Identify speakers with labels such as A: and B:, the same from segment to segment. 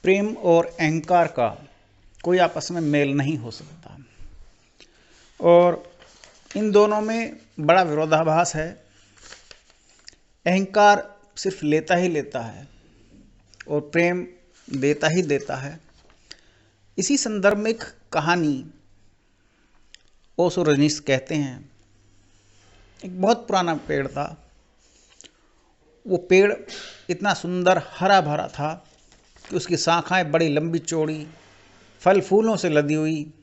A: प्रेम और अहंकार का कोई आपस में मेल नहीं हो सकता और इन दोनों में बड़ा विरोधाभास है। अहंकार सिर्फ लेता ही लेता है और प्रेम देता ही देता है। इसी संदर्भ में एक कहानी ओशो रजनीश कहते हैं। एक बहुत पुराना पेड़ था। वो पेड़ इतना सुंदर हरा भरा था कि उसकी शाखाएं बड़ी लंबी चौड़ी, फल फूलों से लदी हुई,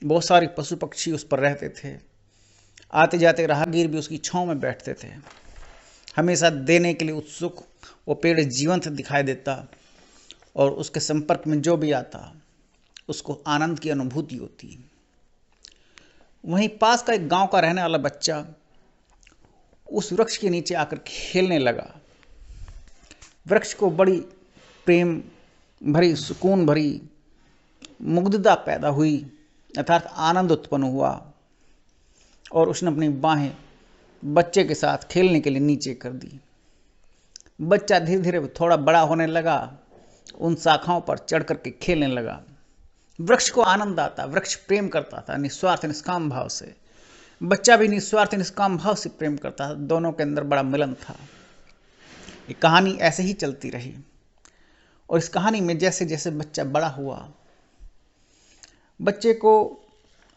A: बहुत सारे पशु पक्षी उस पर रहते थे। आते जाते राहगीर भी उसकी छांव में बैठते थे। हमेशा देने के लिए उत्सुक वो पेड़ जीवंत दिखाई देता और उसके संपर्क में जो भी आता उसको आनंद की अनुभूति होती। वहीं पास का एक गांव का रहने वाला बच्चा उस वृक्ष के नीचे आकर खेलने लगा। वृक्ष को बड़ी प्रेम भरी, सुकून भरी मुग्धता पैदा हुई, अर्थात आनंद उत्पन्न हुआ और उसने अपनी बाहें बच्चे के साथ खेलने के लिए नीचे कर दी। बच्चा धीरे धीरे थोड़ा बड़ा होने लगा, उन शाखाओं पर चढ़ करके खेलने लगा। वृक्ष को आनंद आता, वृक्ष प्रेम करता था निस्वार्थ निष्काम भाव से। बच्चा भी निस्वार्थ निष्काम भाव से प्रेम करता था। दोनों के अंदर बड़ा मिलन था। ये कहानी ऐसे ही चलती रही और इस कहानी में जैसे जैसे बच्चा बड़ा हुआ, बच्चे को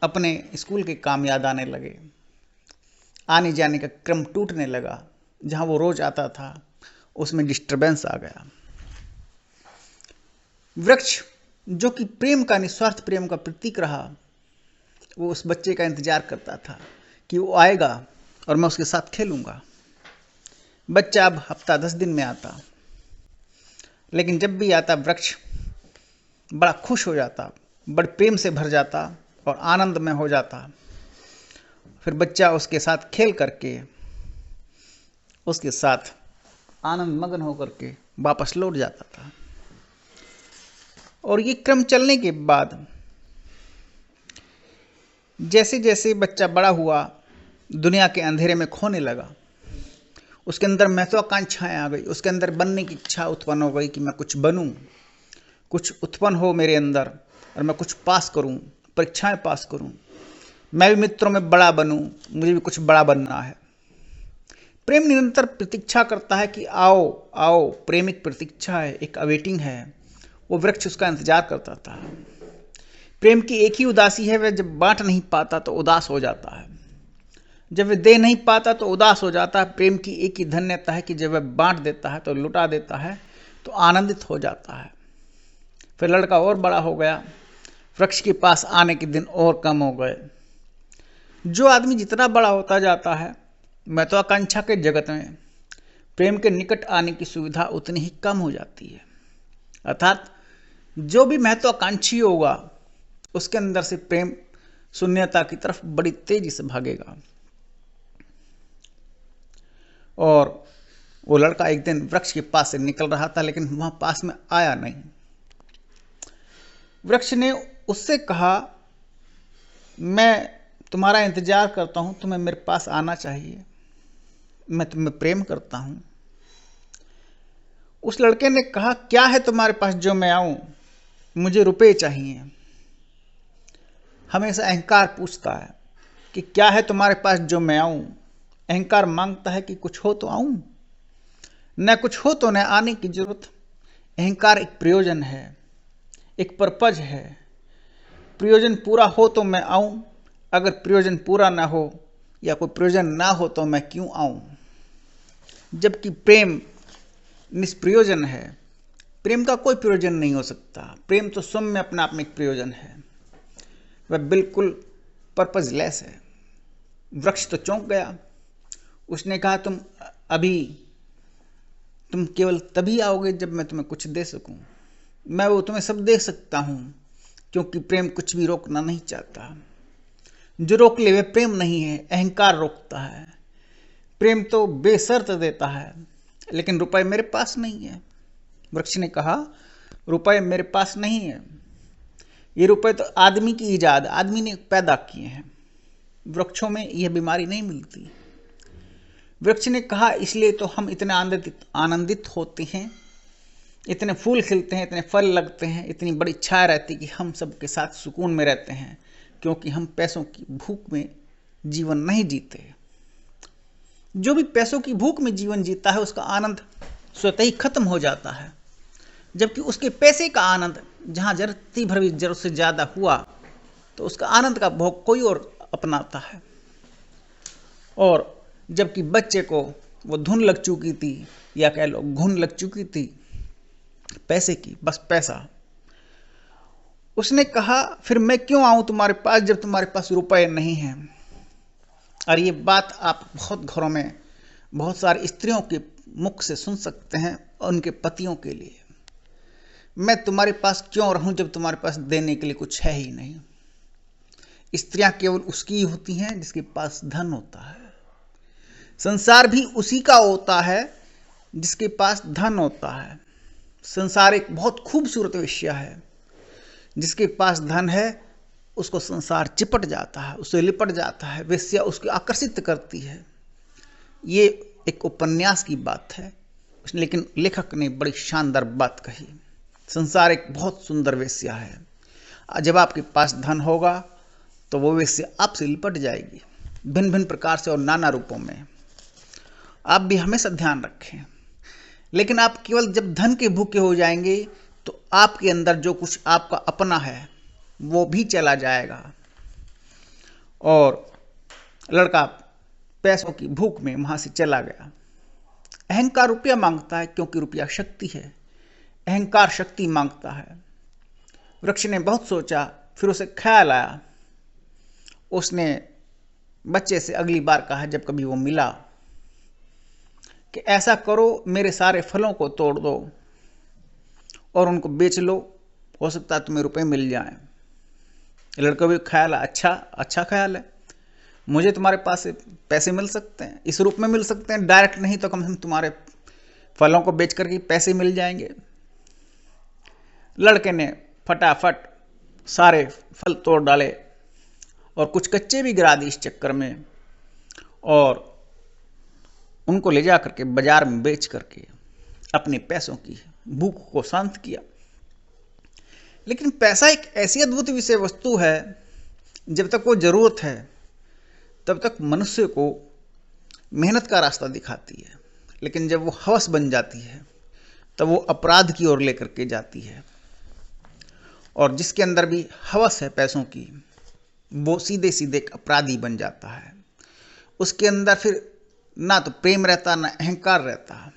A: अपने स्कूल के काम याद आने लगे। आने जाने का क्रम टूटने लगा। जहां वो रोज आता था उसमें डिस्टरबेंस आ गया। वृक्ष जो कि प्रेम का, निस्वार्थ प्रेम का प्रतीक रहा, वो उस बच्चे का इंतजार करता था कि वो आएगा और मैं उसके साथ खेलूंगा। बच्चा अब हफ्ता 10 दिन में आता, लेकिन जब भी आता वृक्ष बड़ा खुश हो जाता, बड़े प्रेम से भर जाता और आनंद में हो जाता। फिर बच्चा उसके साथ खेल करके, उसके साथ आनंद मग्न होकर के वापस लौट जाता था। और ये क्रम चलने के बाद जैसे जैसे बच्चा बड़ा हुआ, दुनिया के अंधेरे में खोने लगा। उसके अंदर महत्वाकांक्षाएं आ गई। उसके अंदर बनने की इच्छा उत्पन्न हो गई कि मैं कुछ बनूं, कुछ उत्पन्न हो मेरे अंदर और मैं कुछ पास करूं, परीक्षाएं पास करूं, मैं भी मित्रों में बड़ा बनूं, मुझे भी कुछ बड़ा बनना है। प्रेम निरंतर प्रतीक्षा करता है कि आओ आओ। प्रेमिक प्रतीक्षा है, एक अवेटिंग है। वो वृक्ष उसका इंतजार करता था। प्रेम की एक ही उदासी है, वह जब बांट नहीं पाता तो उदास हो जाता है। जब वह दे नहीं पाता तो उदास हो जाता है। प्रेम की एक ही धन्यता है कि जब वह बांट देता है तो लुटा देता है तो आनंदित हो जाता है। फिर लड़का और बड़ा हो गया, वृक्ष के पास आने के दिन और कम हो गए। जो आदमी जितना बड़ा होता जाता है, महत्वाकांक्षा के जगत में प्रेम के निकट आने की सुविधा उतनी ही कम हो जाती है। अर्थात जो भी महत्वाकांक्षी होगा उसके अंदर से प्रेम शून्यता की तरफ बड़ी तेजी से भागेगा। और वो लड़का एक दिन वृक्ष के पास से निकल रहा था, लेकिन वहां पास में आया नहीं। वृक्ष ने उससे कहा, मैं तुम्हारा इंतजार करता हूं, तुम्हें मेरे पास आना चाहिए, मैं तुम्हें प्रेम करता हूं। उस लड़के ने कहा, क्या है तुम्हारे पास जो मैं आऊं? मुझे रुपए चाहिए। हमेशा अहंकार पूछता है कि क्या है तुम्हारे पास जो मैं आऊं। अहंकार मांगता है कि कुछ हो तो आऊं, न कुछ हो तो न आने की जरूरत। अहंकार एक प्रयोजन है, एक पर्पज है। प्रयोजन पूरा हो तो मैं आऊं, अगर प्रयोजन पूरा ना हो या कोई प्रयोजन ना हो तो मैं क्यों आऊं। जबकि प्रेम निष्प्रयोजन है। प्रेम का कोई प्रयोजन नहीं हो सकता। प्रेम तो स्वयं में अपने आप में एक प्रयोजन है, वह बिल्कुल पर्पजलेस है। वृक्ष तो चौंक गया। उसने कहा, तुम केवल तभी आओगे जब मैं तुम्हें कुछ दे सकूं। मैं वो तुम्हें सब दे सकता हूं, क्योंकि प्रेम कुछ भी रोकना नहीं चाहता। जो रोक ले वह प्रेम नहीं है, अहंकार रोकता है। प्रेम तो बेशर्त देता है, लेकिन रुपए मेरे पास नहीं है। वृक्ष ने कहा, रुपए मेरे पास नहीं है। ये रुपए तो आदमी की ईजाद, आदमी ने पैदा किए हैं। वृक्षों में यह बीमारी नहीं मिलती। वृक्ष ने कहा, इसलिए तो हम इतने आनंदित होते हैं इतने फूल खिलते हैं, इतने फल लगते हैं, इतनी बड़ी छाया रहती कि हम सबके साथ सुकून में रहते हैं, क्योंकि हम पैसों की भूख में जीवन नहीं जीते। जो भी पैसों की भूख में जीवन जीता है उसका आनंद स्वतः ही खत्म हो जाता है, जबकि उसके पैसे का आनंद जहाँ जरूरत भर भी जरूरत से ज़्यादा हुआ तो उसका आनंद का भोग कोई और अपनाता है। और जबकि बच्चे को वो धुन लग चुकी थी, या कह लो घुन लग चुकी थी पैसे की, बस पैसा। उसने कहा फिर मैं क्यों आऊं तुम्हारे पास जब तुम्हारे पास रुपए नहीं हैं। और ये बात आप बहुत घरों में बहुत सारी स्त्रियों के मुख से सुन सकते हैं उनके पतियों के लिए, मैं तुम्हारे पास क्यों रहूं जब तुम्हारे पास देने के लिए कुछ है ही नहीं। स्त्रियां केवल उसकी होती हैं जिसके पास धन होता है। संसार भी उसी का होता है जिसके पास धन होता है। संसार एक बहुत खूबसूरत विषय है, जिसके पास धन है उसको संसार चिपट जाता है, उससे लिपट जाता है, वेश्या उसको आकर्षित करती है। ये एक उपन्यास की बात है, लेकिन लेखक ने बड़ी शानदार बात कही। संसार एक बहुत सुंदर वेश्या है। जब आपके पास धन होगा तो वो वेश्या आपसे लिपट जाएगी, भिन्न भिन्न प्रकार से और नाना रूपों में। आप भी हमेशा ध्यान रखें। लेकिन आप केवल जब धन के भूखे हो जाएंगे तो आपके अंदर जो कुछ आपका अपना है वो भी चला जाएगा। और लड़का पैसों की भूख में वहां से चला गया। अहंकार रुपया मांगता है, क्योंकि रुपया शक्ति है। अहंकार शक्ति मांगता है। वृक्ष ने बहुत सोचा, फिर उसे ख्याल आया। उसने बच्चे से अगली बार कहा जब कभी वो मिला कि ऐसा करो, मेरे सारे फलों को तोड़ दो और उनको बेच लो, हो सकता है तुम्हें रुपए मिल जाएं। लड़का भी ख्याल है, अच्छा ख्याल है, मुझे तुम्हारे पास से पैसे मिल सकते हैं, इस रूप में मिल सकते हैं, डायरेक्ट नहीं तो कम से कम तुम्हारे फलों को बेच करके पैसे मिल जाएंगे। लड़के ने फटाफट सारे फल तोड़ डाले और कुछ कच्चे भी गिरा दिए इस चक्कर में, और उनको ले जा करके बाजार में बेच करके अपने पैसों की भूख को शांत किया। लेकिन पैसा एक ऐसी अद्भुत विषय वस्तु है, जब तक वो जरूरत है तब तक मनुष्य को मेहनत का रास्ता दिखाती है, लेकिन जब वो हवस बन जाती है तब वो अपराध की ओर लेकर के जाती है। और जिसके अंदर भी हवस है पैसों की, वो सीधे सीधे एक अपराधी बन जाता है। उसके अंदर फिर ना तो प्रेम रहता, ना अहंकार रहता।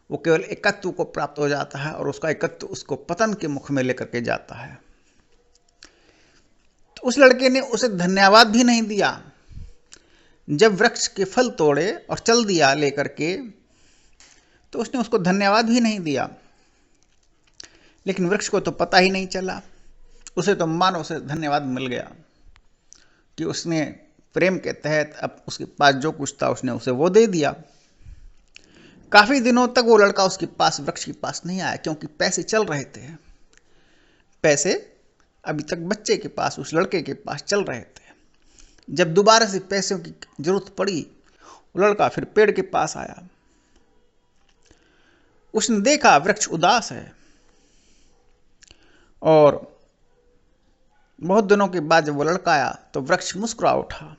A: वो केवल एकत्व को प्राप्त हो जाता है और उसका एकत्व उसको पतन के मुख में लेकर के जाता है। तो उस लड़के ने उसे धन्यवाद भी नहीं दिया। जब वृक्ष के फल तोड़े और चल दिया लेकर के, तो उसने उसको धन्यवाद भी नहीं दिया। लेकिन वृक्ष को तो पता ही नहीं चला, उसे तो मानो उसे धन्यवाद मिल गया कि उसने प्रेम के तहत अब उसके पास जो कुछ था उसने उसे वो दे दिया। काफी दिनों तक वो लड़का उसके पास, वृक्ष के पास नहीं आया, क्योंकि पैसे चल रहे थे। पैसे अभी तक बच्चे के पास, उस लड़के के पास चल रहे थे। जब दोबारा से पैसों की जरूरत पड़ी, वो लड़का फिर पेड़ के पास आया। उसने देखा वृक्ष उदास है, और बहुत दिनों के बाद जब वो लड़का आया तो वृक्ष मुस्कुरा उठा।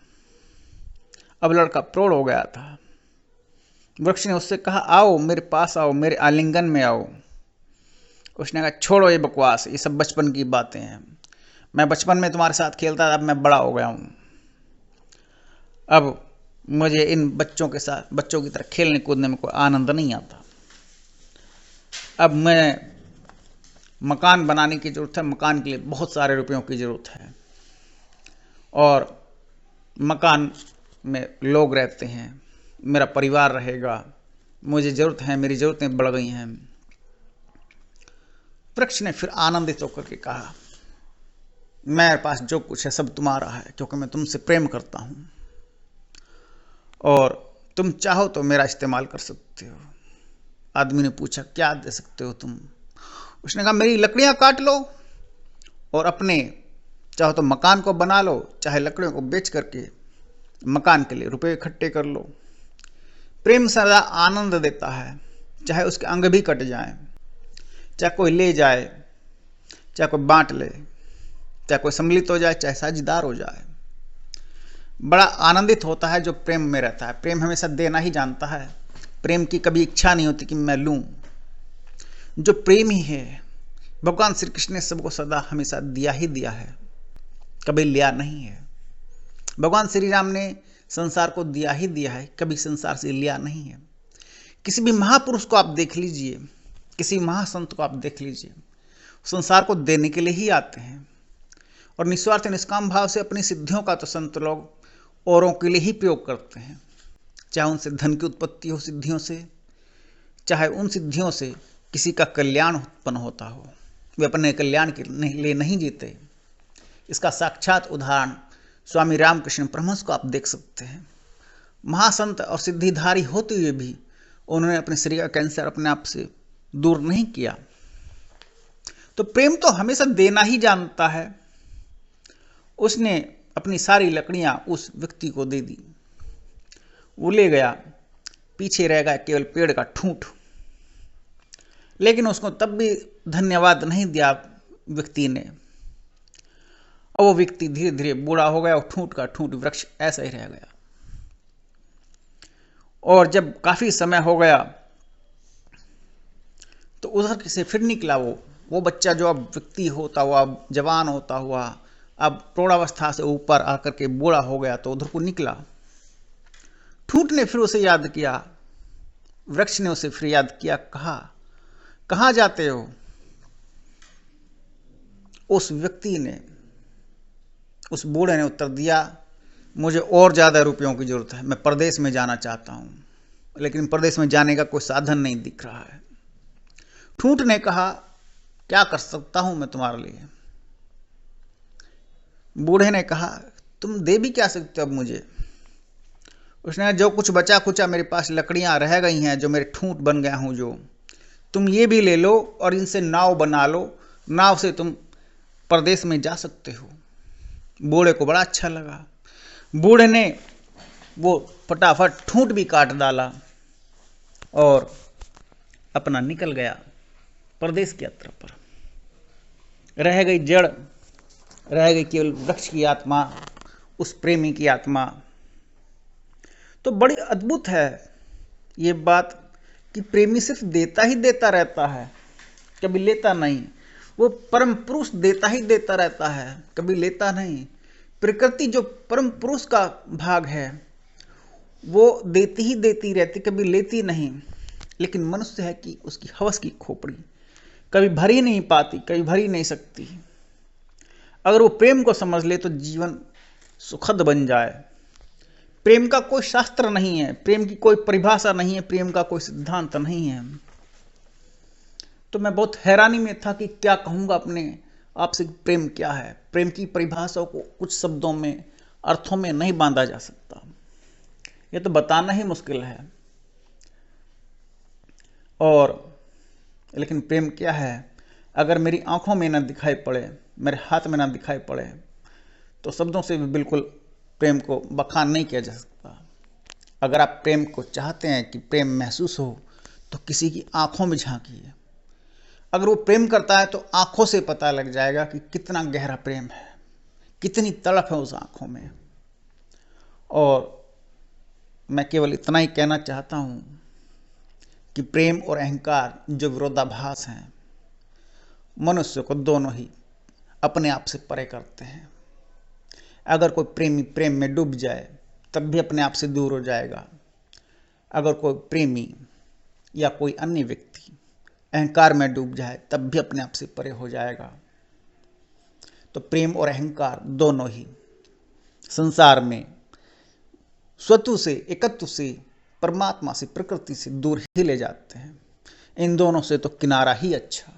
A: अब लड़का प्रौढ़ हो गया था। वृक्ष ने उससे कहा, आओ मेरे पास आओ, मेरे आलिंगन में आओ। उसने कहा, छोड़ो ये बकवास, ये सब बचपन की बातें हैं। मैं बचपन में तुम्हारे साथ खेलता था, अब मैं बड़ा हो गया हूँ। अब मुझे इन बच्चों के साथ, बच्चों की तरह खेलने कूदने में कोई आनंद नहीं आता। अब मैं मकान बनाने की ज़रूरत है, मकान के लिए बहुत सारे रुपयों की ज़रूरत है, और मकान में लोग रहते हैं, मेरा परिवार रहेगा, मुझे ज़रूरत है, मेरी ज़रूरतें बढ़ गई हैं। वृक्ष ने फिर आनंदित होकर के कहा, मेरे पास जो कुछ है सब तुम्हारा है, क्योंकि मैं तुमसे प्रेम करता हूँ, और तुम चाहो तो मेरा इस्तेमाल कर सकते हो। आदमी ने पूछा, क्या दे सकते हो तुम? उसने कहा, मेरी लकड़ियां काट लो और अपने चाहो तो मकान को बना लो, चाहे लकड़ियों को बेच करके मकान के लिए रुपए इकट्ठे कर लो। प्रेम सदा आनंद देता है, चाहे उसके अंग भी कट जाएं। चाहे कोई ले जाए, चाहे कोई बांट ले, चाहे कोई सम्मिलित हो जाए, चाहे साझेदार हो जाए। बड़ा आनंदित होता है जो प्रेम में रहता है। प्रेम हमेशा देना ही जानता है। प्रेम की कभी इच्छा नहीं होती कि मैं लूं। जो प्रेमी है, भगवान श्री कृष्ण ने सबको सदा हमेशा दिया ही दिया है, कभी लिया नहीं है। भगवान श्री राम ने संसार को दिया ही दिया है, कभी संसार से लिया नहीं है। किसी भी महापुरुष को आप देख लीजिए, किसी महासंत को आप देख लीजिए, संसार को देने के लिए ही आते हैं और निस्वार्थ निष्काम भाव से अपनी सिद्धियों का तो संत लोग औरों के लिए ही प्रयोग करते हैं। चाहे उनसे धन की उत्पत्ति हो सिद्धियों से, चाहे उन सिद्धियों से किसी का कल्याण उत्पन्न होता हो, वे अपने कल्याण के लिए नहीं जीते। इसका साक्षात उदाहरण स्वामी रामकृष्ण परमहंस को आप देख सकते हैं। महासंत और सिद्धिधारी होते हुए भी उन्होंने अपने शरीर का कैंसर अपने आप से दूर नहीं किया। तो प्रेम तो हमेशा देना ही जानता है। उसने अपनी सारी लकड़ियां उस व्यक्ति को दे दी, वो ले गया, पीछे रह गया केवल पेड़ का ठूंठ। लेकिन उसको तब भी धन्यवाद नहीं दिया व्यक्ति ने, और वो व्यक्ति धीरे धीरे बूढ़ा हो गया और ठूंठ का ठूंठ वृक्ष ऐसा ही रह गया। और जब काफी समय हो गया तो उधर से फिर निकला वो बच्चा जो अब व्यक्ति होता हुआ, अब जवान होता हुआ, अब प्रौढ़ावस्था से ऊपर आकर के बूढ़ा हो गया, तो उधर को निकला। ठूंठ ने फिर उसे याद किया, वृक्ष ने उसे फिर याद किया, कहा कहाँ जाते हो? उस व्यक्ति ने, उस बूढ़े ने उत्तर दिया, मुझे और ज्यादा रुपयों की जरूरत है, मैं परदेश में जाना चाहता हूं, लेकिन परदेश में जाने का कोई साधन नहीं दिख रहा है। ठूंठ ने कहा, क्या कर सकता हूं मैं तुम्हारे लिए? बूढ़े ने कहा, तुम दे भी क्या सकते हो अब मुझे? उसने, जो कुछ बचा खुचा मेरे पास लकड़ियां रह गई हैं, जो मेरे ठूंठ बन गया हूं, जो तुम ये भी ले लो और इनसे नाव बना लो, नाव से तुम परदेश में जा सकते हो। बूढ़े को बड़ा अच्छा लगा। बूढ़े ने वो फटाफट ठूंठ भी काट डाला और अपना निकल गया परदेश की यात्रा पर। रह गई जड़, रह गई केवल वृक्ष की आत्मा, उस प्रेमी की आत्मा। तो बड़ी अद्भुत है ये बात कि प्रेमी सिर्फ देता ही देता रहता है, कभी लेता नहीं। वो परम पुरुष देता ही देता रहता है, कभी लेता नहीं। प्रकृति जो परम पुरुष का भाग है, वो देती ही देती रहती, कभी लेती नहीं। लेकिन मनुष्य है कि उसकी हवस की खोपड़ी कभी भर ही नहीं पाती, कभी भर ही नहीं सकती। अगर वो प्रेम को समझ ले तो जीवन सुखद बन जाए। प्रेम का कोई शास्त्र नहीं है, प्रेम की कोई परिभाषा नहीं है, प्रेम का कोई सिद्धांत नहीं है। तो मैं बहुत हैरानी में था कि क्या कहूँगा अपने आपसे, प्रेम क्या है। प्रेम की परिभाषा को कुछ शब्दों में, अर्थों में नहीं बांधा जा सकता, ये तो बताना ही मुश्किल है। और लेकिन प्रेम क्या है, अगर मेरी आंखों में ना दिखाई पड़े, मेरे हाथ में ना दिखाई पड़े, तो शब्दों से भी बिल्कुल प्रेम को बखान नहीं किया जा सकता। अगर आप प्रेम को चाहते हैं कि प्रेम महसूस हो, तो किसी की आंखों में झांकिए। अगर वो प्रेम करता है तो आंखों से पता लग जाएगा कि कितना गहरा प्रेम है, कितनी तड़प है उस आंखों में। और मैं केवल इतना ही कहना चाहता हूं कि प्रेम और अहंकार जो विरोधाभास हैं, मनुष्य को दोनों ही अपने आप से परे करते हैं। अगर कोई प्रेमी प्रेम में डूब जाए तब भी अपने आप से दूर हो जाएगा। अगर कोई प्रेमी या कोई अन्य व्यक्ति अहंकार में डूब जाए तब भी अपने आप से परे हो जाएगा। तो प्रेम और अहंकार दोनों ही संसार में स्वतः से, एकत्व से, परमात्मा से, प्रकृति से दूर ही ले जाते हैं। इन दोनों से तो किनारा ही अच्छा।